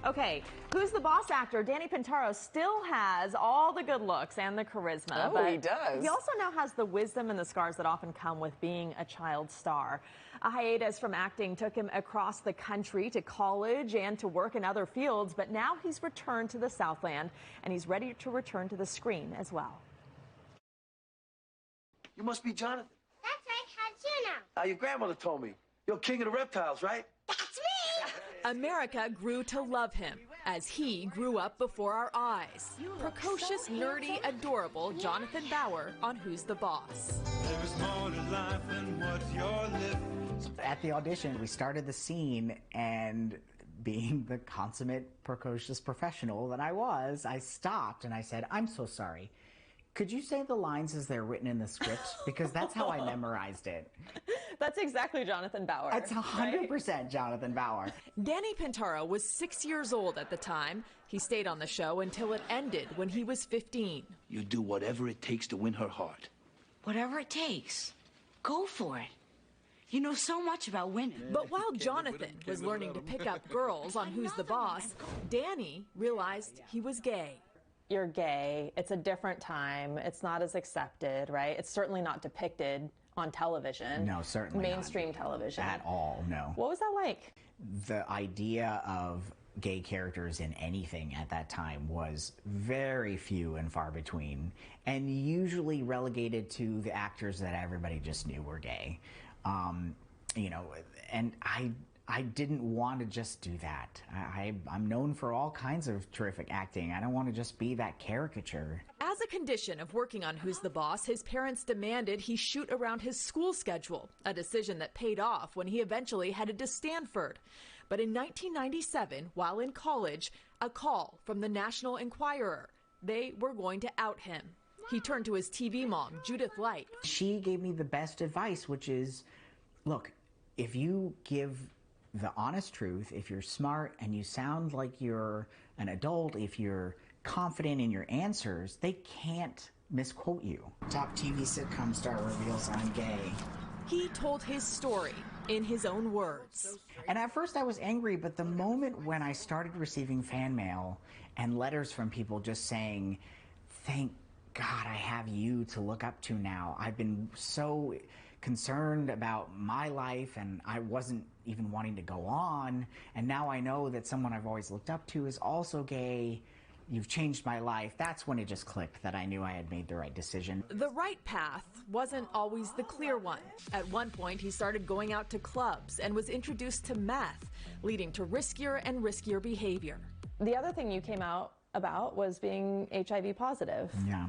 Okay, Who's the Boss actor Danny Pintauro still has all the good looks and the charisma. Oh, but he does. He also now has the wisdom and the scars that often come with being a child star. A hiatus from acting took him across the country to college and to work in other fields, but now he's returned to the Southland and he's ready to return to the screen as well. You must be Jonathan. That's right. How'd you know? Your grandmother told me. You're king of the reptiles, right? That's me! America grew to love him as he grew up before our eyes. Precocious, nerdy, adorable Jonathan Bauer on Who's the Boss. There is more to life than what you're living. At the audition, we started the scene, and being the consummate precocious professional that I was, I stopped and I said, "I'm so sorry. Could you say the lines as they're written in the script?" Because that's how I memorized it. That's exactly Jonathan Bauer. It's 100% Jonathan Bauer. Danny Pintauro was 6 years old at the time. He stayed on the show until it ended when he was 15. You do whatever it takes to win her heart. Whatever it takes. Go for it. You know so much about women. But while Jonathan was learning to pick up girls on Who's the Boss, Danny realized he was gay. You're gay. It's a different time. It's not as accepted, right? It's certainly not depicted on television. No, certainly mainstream not. television. At all, no. What was that like? The idea of gay characters in anything at that time was very few and far between, and usually relegated to the actors that everybody just knew were gay. You know, and I didn't want to just do that. I'm known for all kinds of terrific acting. I don't want to just be that caricature. As a condition of working on Who's the Boss, his parents demanded he shoot around his school schedule, a decision that paid off when he eventually headed to Stanford. But in 1997, while in college, a call from the National Enquirer. They were going to out him. He turned to his TV mom, Judith Light. She gave me the best advice, which is, look, if you give the honest truth, if you're smart and you sound like you're an adult, if you're confident in your answers, they can't misquote you. Top TV sitcom star reveals I'm gay. He told his story in his own words. And at first I was angry, but the moment when I started receiving fan mail and letters from people just saying, "Thank God I have you to look up to now. I've been so concerned about my life and I wasn't even wanting to go on, and now I know that someone I've always looked up to is also gay. You've changed my life." That's when it just clicked that I knew I had made the right decision. The right path wasn't always the clear one. At one point, he started going out to clubs and was introduced to meth, leading to riskier and riskier behavior. The other thing you came out about was being HIV positive. Yeah.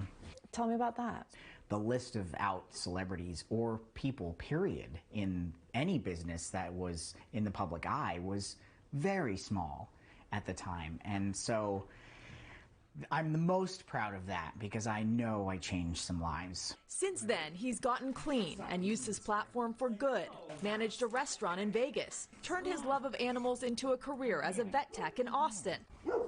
Tell me about that. The list of out celebrities or people, period, in any business that was in the public eye was very small at the time. And so I'm the most proud of that because I know I changed some lives. Since then, he's gotten clean and used his platform for good, managed a restaurant in Vegas, turned his love of animals into a career as a vet tech in Austin.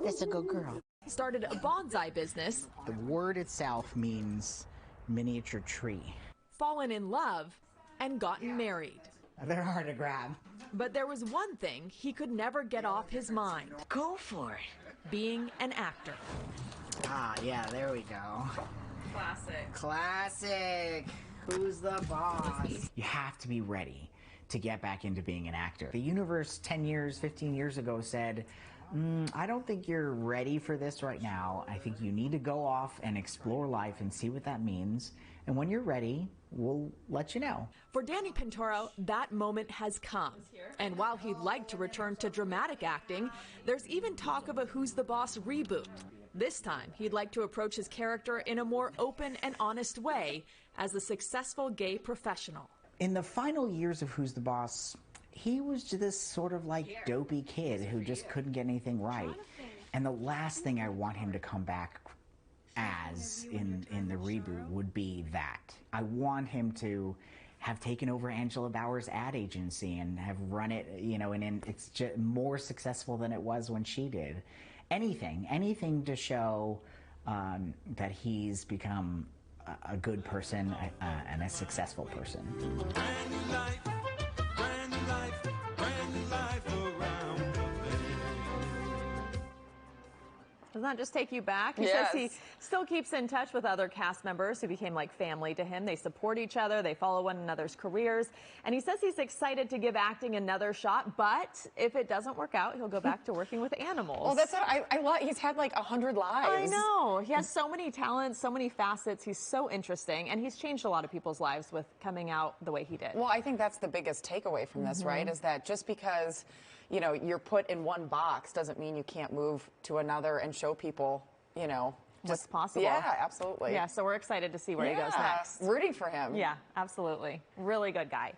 That's a good girl. Started a bonsai business. The word itself means miniature tree. Fallen in love and gotten married. They're hard to grab. But there was one thing he could never get off his mind. Go for it. Being an actor. Ah, yeah, there we go. Classic. Classic. Who's the Boss? You have to be ready to get back into being an actor. The universe 10 years, 15 years ago said, I don't think you're ready for this right now. I think you need to go off and explore life and see what that means. And when you're ready, we'll let you know. For Danny Pintauro, that moment has come. And while he'd like to return to dramatic acting, there's even talk of a Who's the Boss reboot. This time, he'd like to approach his character in a more open and honest way as a successful gay professional. In the final years of Who's the Boss, he was just this sort of like dopey kid who just couldn't get anything right. And the last thing I want him to come back as in the reboot would be that. I want him to have taken over Angela Bauer's ad agency and have run it, you know, and it's just more successful than it was when she did. Anything to show that he's become a good person and a successful person. Brand new life around the bend. Doesn't that just take you back? He Yes. says he still keeps in touch with other cast members who became like family to him. They support each other. They follow one another's careers. And he says he's excited to give acting another shot. But if it doesn't work out, he'll go back to working with animals. Well, that's what I love. He's had like 100 lives. I know. He has so many talents, so many facets. He's so interesting. And he's changed a lot of people's lives with coming out the way he did. Well, I think that's the biggest takeaway from this, right? Is that just because, you know, you're put in one box doesn't mean you can't move to another and show people, you know, What's possible. Yeah, absolutely. Yeah, so we're excited to see where he goes next. Rooting for him. Yeah, absolutely. Really good guy.